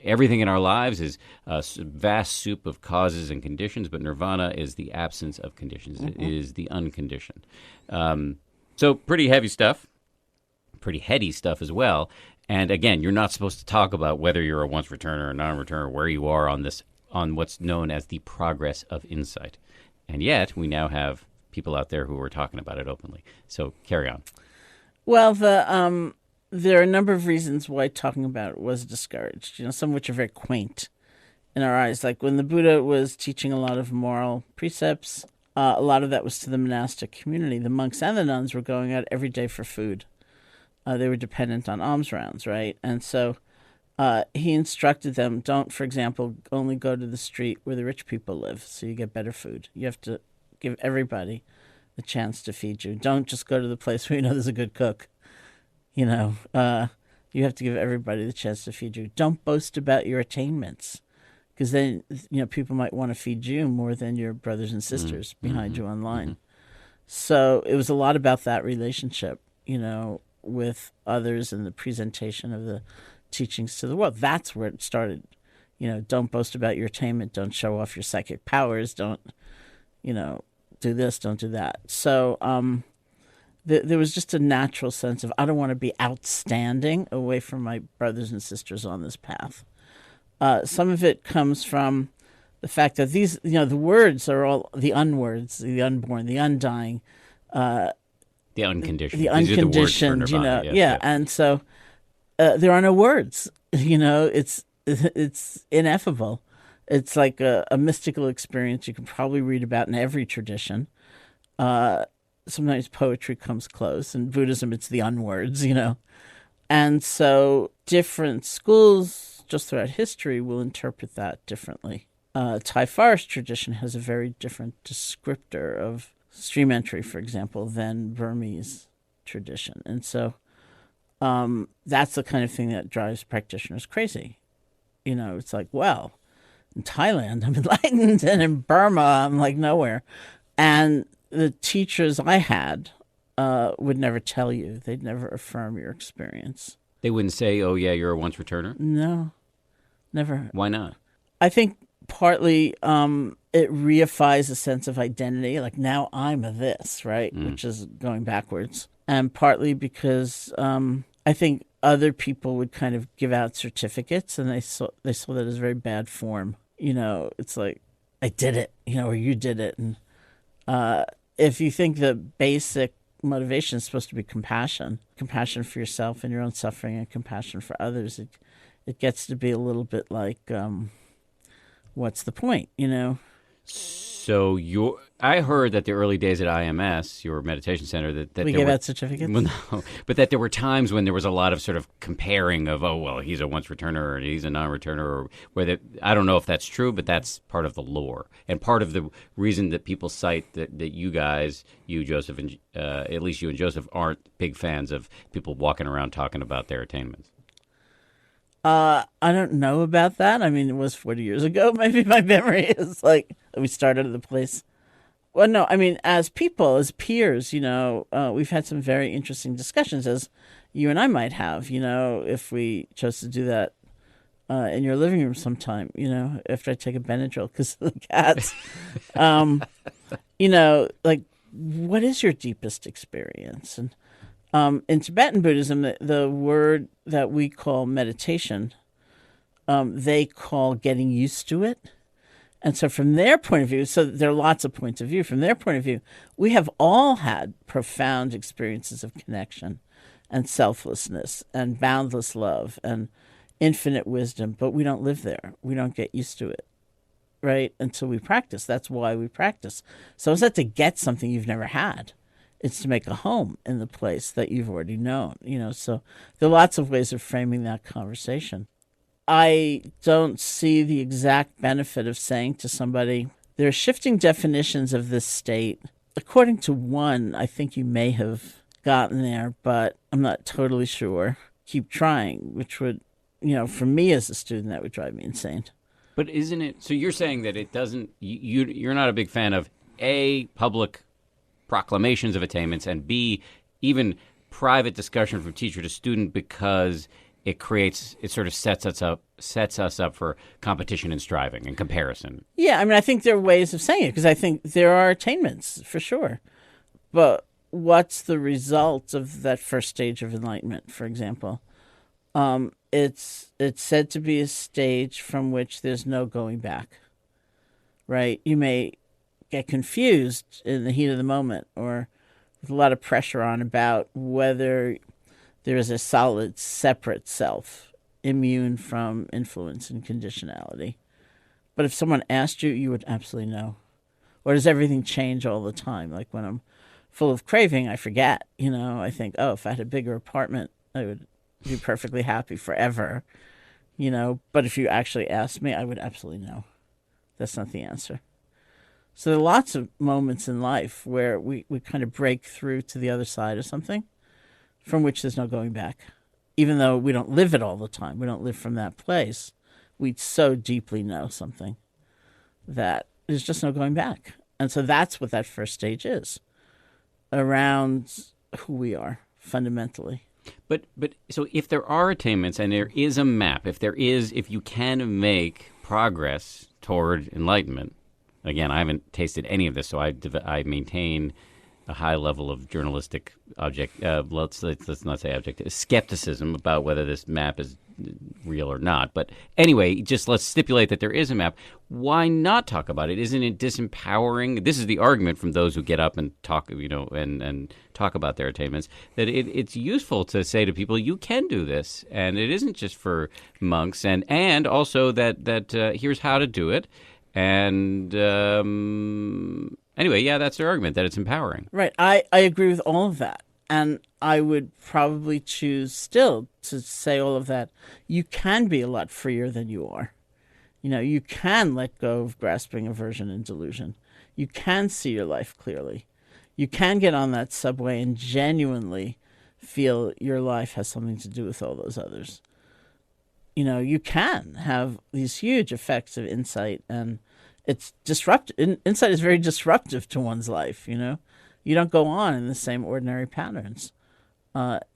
everything in our lives is a vast soup of causes and conditions, but nirvana is the absence of conditions. It is the unconditioned. So pretty heavy stuff, pretty heady stuff as well. And again, you're not supposed to talk about whether you're a once returner or non-returner, where you are on what's known as the progress of insight. And yet, we now have people out there who are talking about it openly. So carry on. Well, there are a number of reasons why talking about it was discouraged, some of which are very quaint in our eyes. Like when the Buddha was teaching a lot of moral precepts, a lot of that was to the monastic community. The monks and the nuns were going out every day for food. They were dependent on alms rounds, right? And so he instructed them, don't, for example, only go to the street where the rich people live so you get better food. You have to give everybody the chance to feed you. Don't just go to the place where you know there's a good cook. You have to give everybody the chance to feed you. Don't boast about your attainments, because then, people might want to feed you more than your brothers and sisters behind you online. So it was a lot about that relationship, with others and the presentation of the teachings to the world. That's where it started. Don't boast about your attainment. Don't show off your psychic powers. Don't, do this, don't do that. So, there was just a natural sense of, I don't want to be outstanding away from my brothers and sisters on this path. Some of it comes from the fact that these, the words are all the unwords, the unborn, the undying, the unconditioned. The unconditioned, these are the words for Nirvana. Yes. And so there are no words. It's ineffable. It's like a mystical experience you can probably read about in every tradition. Sometimes poetry comes close. In Buddhism, it's the unwords, And so different schools just throughout history will interpret that differently. Thai forest tradition has a very different descriptor of stream entry, for example, than Burmese tradition. And so that's the kind of thing that drives practitioners crazy. It's like, well, in Thailand, I'm enlightened, and in Burma, I'm like nowhere. And the teachers I had would never tell you. They'd never affirm your experience. They wouldn't say, oh, yeah, you're a once returner? No, never. Why not? I think partly it reifies a sense of identity. Like, now I'm a this, right? Which is going backwards. And partly because I think other people would kind of give out certificates, and they saw that as very bad form. It's like, I did it, or you did it. And if you think the basic motivation is supposed to be compassion for yourself and your own suffering, and compassion for others, it gets to be a little bit like, what's the point, So I heard that the early days at IMS, your meditation center, that we gave out certificates. Well, no, but that there were times when there was a lot of sort of comparing of, oh, well, he's a once returner or he's a non-returner, or I don't know if that's true, but that's part of the lore and part of the reason that people cite that you guys, you Joseph, and at least you and Joseph, aren't big fans of people walking around talking about their attainments. I don't know about that. I mean, it was 40 years ago. Maybe my memory is like we started at the place. Well, no, I mean, as people, as peers, we've had some very interesting discussions, as you and I might have, if we chose to do that in your living room sometime, after I take a Benadryl because of the cats. Like, what is your deepest experience? And in Tibetan Buddhism, the word that we call meditation, they call getting used to it. And so from their point of view, so there are lots of points of view. From their point of view, we have all had profound experiences of connection and selflessness and boundless love and infinite wisdom, but we don't live there. We don't get used to it, right, until we practice. That's why we practice. So it's not to get something you've never had. It's to make a home in the place that you've already known, So there are lots of ways of framing that conversation. I don't see the exact benefit of saying to somebody, there are shifting definitions of this state. According to one, I think you may have gotten there, but I'm not totally sure. Keep trying, which would, for me as a student, that would drive me insane. But isn't it, so you're saying that it doesn't, you're not a big fan of A, public proclamations of attainments, and B, even private discussion from teacher to student, because it sort of sets us up for competition and striving and comparison. Yeah, I think there are ways of saying it, because I think there are attainments for sure. But what's the result of that first stage of enlightenment, for example? It's said to be a stage from which there's no going back, right? You may get confused in the heat of the moment or with a lot of pressure on about whether there is a solid, separate self, immune from influence and conditionality. But if someone asked you, you would absolutely know. Or does everything change all the time? Like when I'm full of craving, I forget. I think, if I had a bigger apartment, I would be perfectly happy forever. But if you actually asked me, I would absolutely know. That's not the answer. So there are lots of moments in life where we kind of break through to the other side of something from which there's no going back. Even though we don't live it all the time, we don't live from that place, we so deeply know something that there's just no going back. And so that's what that first stage is, around who we are fundamentally. But so if there are attainments and there is a map, if you can make progress toward enlightenment, again, I haven't tasted any of this, so I maintain a high level of journalistic let's not say skepticism about whether this map is real or not. But anyway, just let's stipulate that there is a map. Why not talk about it? Isn't it disempowering? This is the argument from those who get up and talk, and talk about their attainments, that it's useful to say to people, you can do this, and it isn't just for monks, and also that here's how to do it. And anyway, that's their argument, that it's empowering. Right. I agree with all of that. And I would probably choose still to say all of that. You can be a lot freer than you are. You can let go of grasping, aversion, and delusion. You can see your life clearly. You can get on that subway and genuinely feel your life has something to do with all those others. You can have these huge effects of insight, and it's disruptive. Insight is very disruptive to one's life, You don't go on in the same ordinary patterns.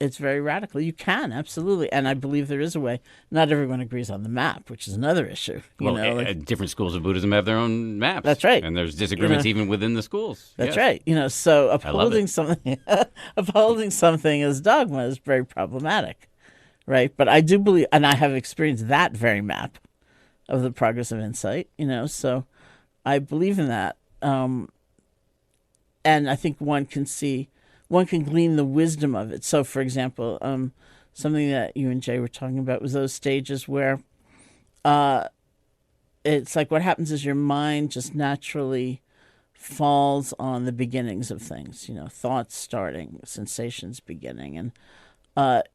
It's very radical. You can, absolutely. And I believe there is a way. Not everyone agrees on the map, which is another issue. Different schools of Buddhism have their own maps. That's right. And there's disagreements even within the schools. That's right. So upholding something as dogma is very problematic. Right. But I do believe, and I have experienced that very map of the progress of insight, so I believe in that. And I think one can glean the wisdom of it. So, for example, something that you and Jay were talking about was those stages where it's like what happens is your mind just naturally falls on the beginnings of things, thoughts starting, sensations beginning. And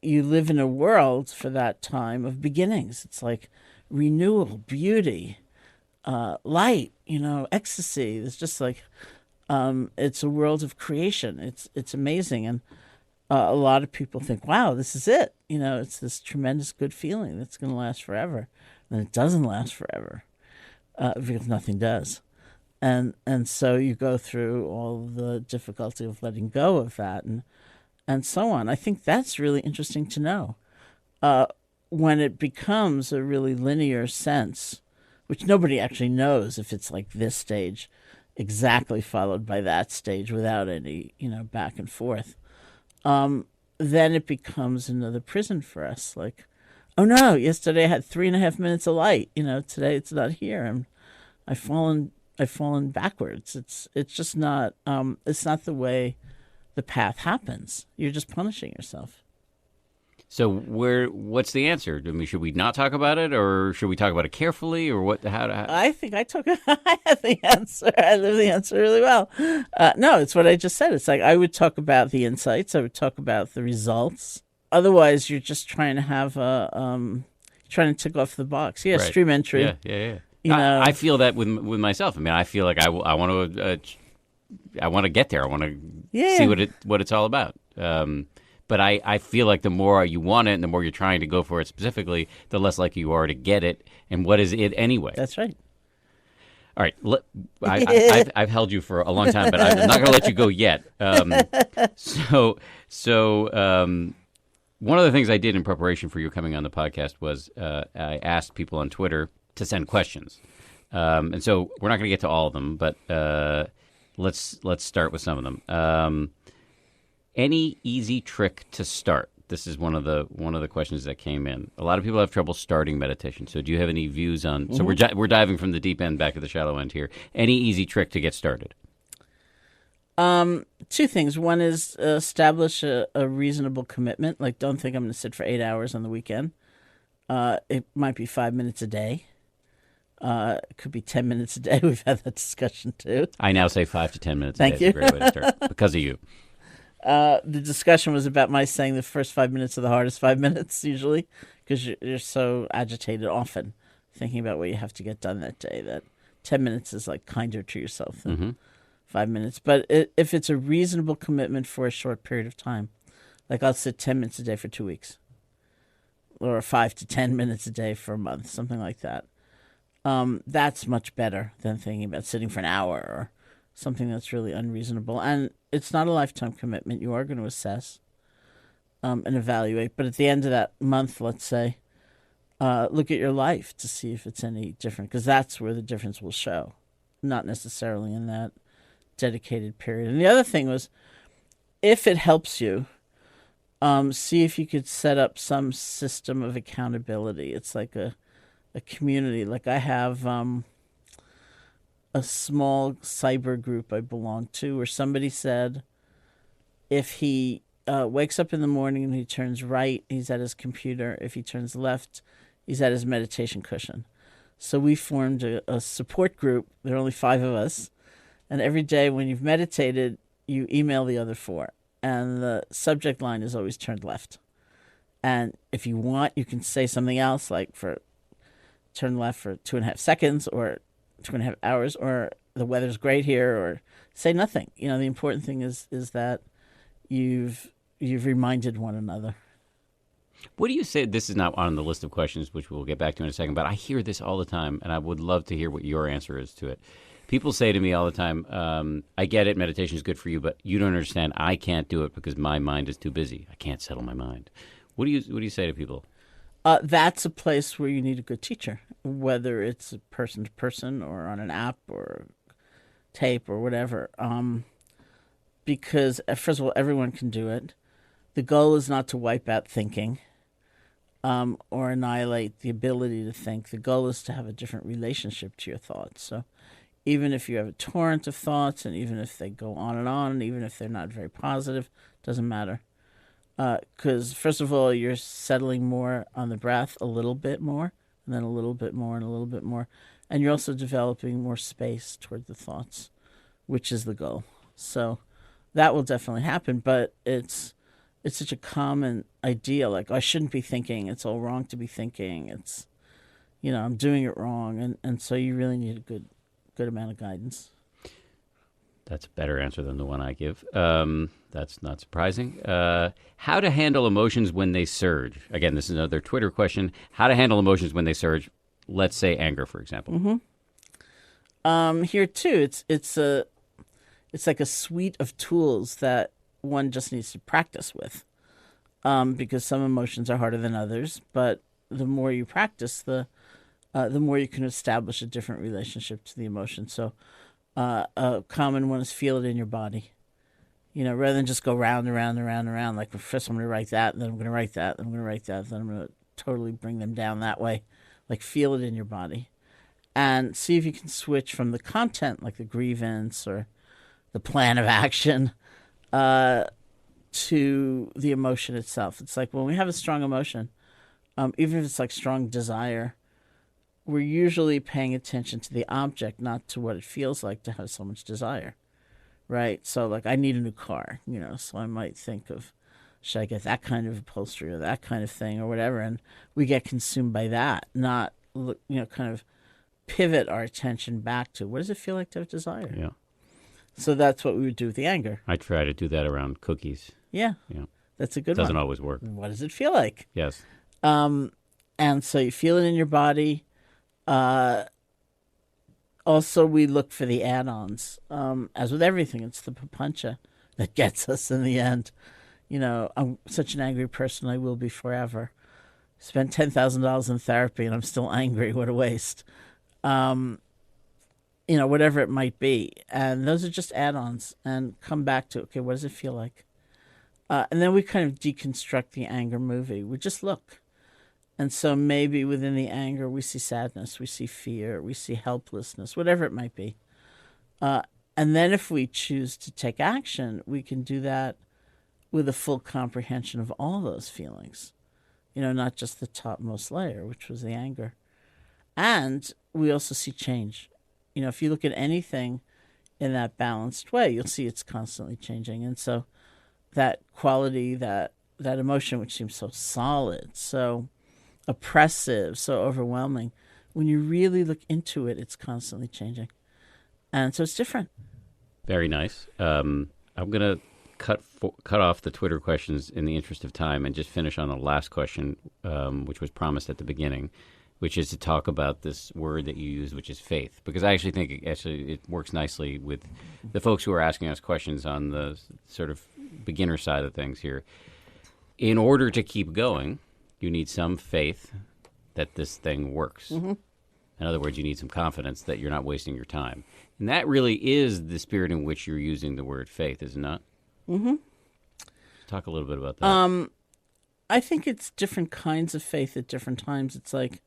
you live in a world for that time of beginnings. It's like renewal, beauty, light, ecstasy. It's just like, it's a world of creation. It's amazing. And a lot of people think, wow, this is it. It's this tremendous good feeling that's going to last forever. And it doesn't last forever because nothing does. And so you go through all the difficulty of letting go of that and so on. I think that's really interesting to know. When it becomes a really linear sense, which nobody actually knows if it's like this stage exactly followed by that stage without any, back and forth, then it becomes another prison for us. Like, oh no, yesterday I had 3.5 minutes of light. Today it's not here. And I've fallen backwards. It's just not, it's not the way the path happens. You're just punishing yourself. So what's the answer? Should we not talk about it, or should we talk about it carefully, or what? How? I think I have the answer. I live the answer really well. No, it's what I just said. It's like I would talk about the insights. I would talk about the results. Otherwise, you're just trying to have trying to tick off the box. Yeah, Right. stream entry. Yeah. You know, I feel that with myself. I mean, I feel like I want to get there. I want to see what it's all about. But I feel like the more you want it and the more you're trying to go for it specifically, the less likely you are to get it. And what is it anyway? That's right. All right. I've held you for a long time, but I'm not going to let you go yet. One of the things I did in preparation for you coming on the podcast was I asked people on Twitter to send questions. And so we're not going to get to all of them, but let's start with some of them. Any easy trick to start? This is one of the questions that came in. A lot of people have trouble starting meditation. So do you have any views on? Mm-hmm. So we're diving from the deep end back to the shallow end here. Any easy trick to get started? Two things. One is establish a reasonable commitment. Like, don't think I'm going to sit for 8 hours on the weekend. It might be 5 minutes a day. It could be 10 minutes a day. We've had that discussion too. I now say 5 to 10 minutes a Thank day. you. It's a great way to start because of you. The discussion was about my saying the first 5 minutes are the hardest 5 minutes usually because you're so agitated often thinking about what you have to get done that day that 10 minutes is like kinder to yourself than 5 minutes. But if it's a reasonable commitment for a short period of time, like I'll sit 10 minutes a day for 2 weeks or 5 to 10 minutes a day for a month, something like that. That's much better than thinking about sitting for an hour or something that's really unreasonable. And it's not a lifetime commitment. You are going to assess and evaluate. But at the end of that month, let's say, look at your life to see if it's any different, because that's where the difference will show, not necessarily in that dedicated period. And the other thing was, if it helps you, see if you could set up some system of accountability. It's like a community. Like I have a small cyber group I belong to where somebody said if he wakes up in the morning and he turns right, he's at his computer. If he turns left, he's at his meditation cushion. So we formed a support group. There are only 5 of us. And every day when you've meditated, you email the other 4. And the subject line is always turned left. And if you want, you can say something else, like for turn left for 2.5 seconds or 2.5 hours, or the weather's great here, or say nothing. You know, the important thing is that you've reminded one another. What do you say? This is not on the list of questions, which we'll get back to in a second, but I hear this all the time, and I would love to hear what your answer is to it. People say to me all the time, I get it, meditation is good for you, but you don't understand. I can't do it because my mind is too busy. I can't settle my mind. What do you say to people? That's a place where you need a good teacher, whether it's person to person or on an app or tape or whatever. Because, first of all, everyone can do it. The goal is not to wipe out thinking or annihilate the ability to think. The goal is to have a different relationship to your thoughts. So even if you have a torrent of thoughts, and even if they go on, and even if they're not very positive, doesn't matter. Because, first of all, you're settling more on the breath, a little bit more, and then a little bit more, and a little bit more. And you're also developing more space toward the thoughts, which is the goal. So that will definitely happen, but it's such a common idea, like, I shouldn't be thinking, it's all wrong to be thinking, it's, I'm doing it wrong, and so you really need a good amount of guidance. That's a better answer than the one I give. That's not surprising. How to handle emotions when they surge. Again, this is another Twitter question. How to handle emotions when they surge. Let's say anger, for example. Mm-hmm. Here too, it's like a suite of tools that one just needs to practice with, because some emotions are harder than others. But the more you practice, the more you can establish a different relationship to the emotion. So a common one is feel it in your body. Rather than just go round and round and round and round, like first I'm going to write that, and then I'm going to write that, then I'm going to write that, then I'm going to totally bring them down that way. Like feel it in your body. And see if you can switch from the content, like the grievance or the plan of action, to the emotion itself. It's like when we have a strong emotion, even if it's like strong desire, we're usually paying attention to the object, not to what it feels like to have so much desire, right? So like I need a new car, so I might think of should I get that kind of upholstery or that kind of thing or whatever? And we get consumed by that, not, kind of pivot our attention back to what does it feel like to have desire? Yeah. So that's what we would do with the anger. I try to do that around cookies. Yeah. Yeah. That's a good one. Doesn't always work. What does it feel like? Yes. And so you feel it in your body. Also, we look for the add-ons. As with everything, it's the papancha that gets us in the end. I'm such an angry person, I will be forever. Spent $10,000 in therapy and I'm still angry. What a waste. Whatever it might be. And those are just add-ons. And come back to, okay, what does it feel like? And then we kind of deconstruct the anger movie. We just look. And so maybe within the anger, we see sadness, we see fear, we see helplessness, whatever it might be. And then if we choose to take action, we can do that with a full comprehension of all those feelings, not just the topmost layer, which was the anger. And we also see change. If you look at anything in that balanced way, you'll see it's constantly changing. And so that quality, that emotion, which seems so solid, so oppressive, so overwhelming, when you really look into it, it's constantly changing. And so it's different. Very nice. I'm going to cut off the Twitter questions in the interest of time and just finish on the last question, which was promised at the beginning, which is to talk about this word that you used, which is faith. Because I actually think it works nicely with the folks who are asking us questions on the sort of beginner side of things here. In order to keep going, you need some faith that this thing works. Mm-hmm. In other words, you need some confidence that you're not wasting your time. And that really is the spirit in which you're using the word faith, is it not? Mm-hmm. Talk a little bit about that. I think it's different kinds of faith at different times. It's like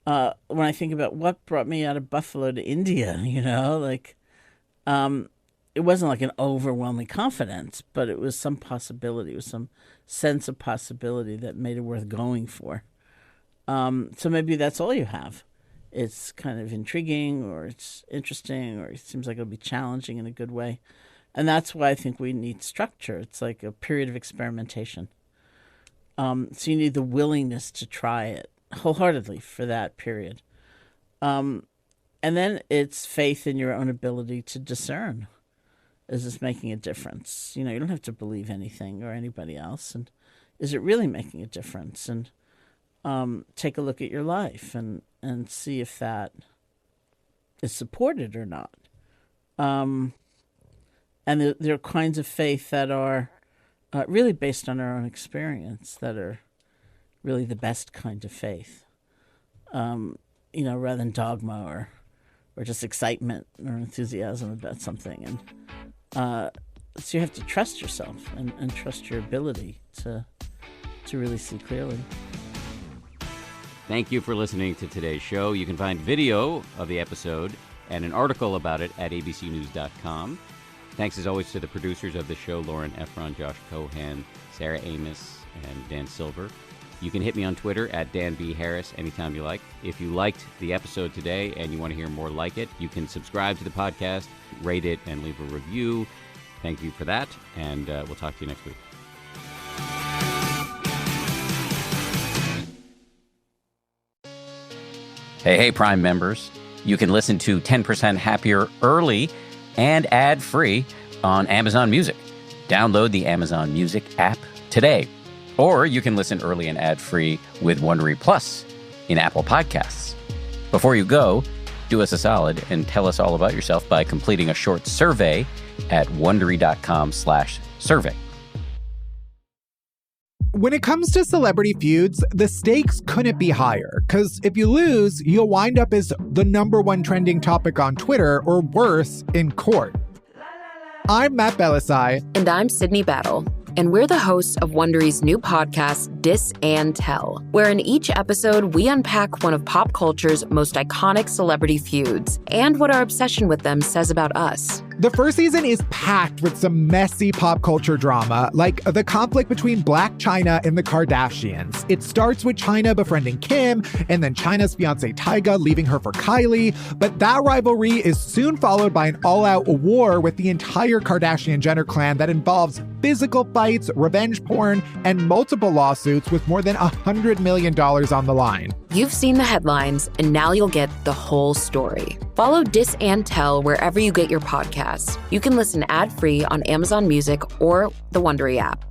when I think about what brought me out of Buffalo to India, it wasn't like an overwhelming confidence, but it was some possibility. It was some sense of possibility that made it worth going for. So maybe that's all you have. It's kind of intriguing, or it's interesting, or it seems like it'll be challenging in a good way. And that's why I think we need structure. It's like a period of experimentation. So you need the willingness to try it wholeheartedly for that period. And then it's faith in your own ability to discern. Is this making a difference? You don't have to believe anything or anybody else. And is it really making a difference? And take a look at your life and see if that is supported or not. And there are kinds of faith that are really based on our own experience that are really the best kind of faith, rather than dogma or just excitement or enthusiasm about something. And so you have to trust yourself and trust your ability to really see clearly. Thank you for listening to today's show. You can find video of the episode and an article about it at abcnews.com. Thanks as always to the producers of the show, Lauren Efron, Josh Cohan, Sarah Amos, and Dan Silver. You can hit me on Twitter at Dan B. Harris anytime you like. If you liked the episode today and you want to hear more like it, you can subscribe to the podcast, rate it, and leave a review. Thank you for that, and we'll talk to you next week. Hey, Prime members. You can listen to 10% Happier early and ad-free on Amazon Music. Download the Amazon Music app today. Or you can listen early and ad-free with Wondery Plus in Apple Podcasts. Before you go, do us a solid and tell us all about yourself by completing a short survey at Wondery.com/survey. When it comes to celebrity feuds, the stakes couldn't be higher, because if you lose, you'll wind up as the #1 trending topic on Twitter, or worse, in court. I'm Matt Belisai. And I'm Sydney Battle. And we're the hosts of Wondery's new podcast, Dis and Tell, where in each episode, we unpack one of pop culture's most iconic celebrity feuds and what our obsession with them says about us. The first season is packed with some messy pop culture drama, like the conflict between Blac Chyna and the Kardashians. It starts with Chyna befriending Kim, and then Chyna's fiancé Tyga leaving her for Kylie. But that rivalry is soon followed by an all-out war with the entire Kardashian-Jenner clan that involves physical fights, revenge porn, and multiple lawsuits with more than $100 million on the line. You've seen the headlines, and now you'll get the whole story. Follow Dis and Tell wherever you get your podcasts. You can listen ad-free on Amazon Music or the Wondery app.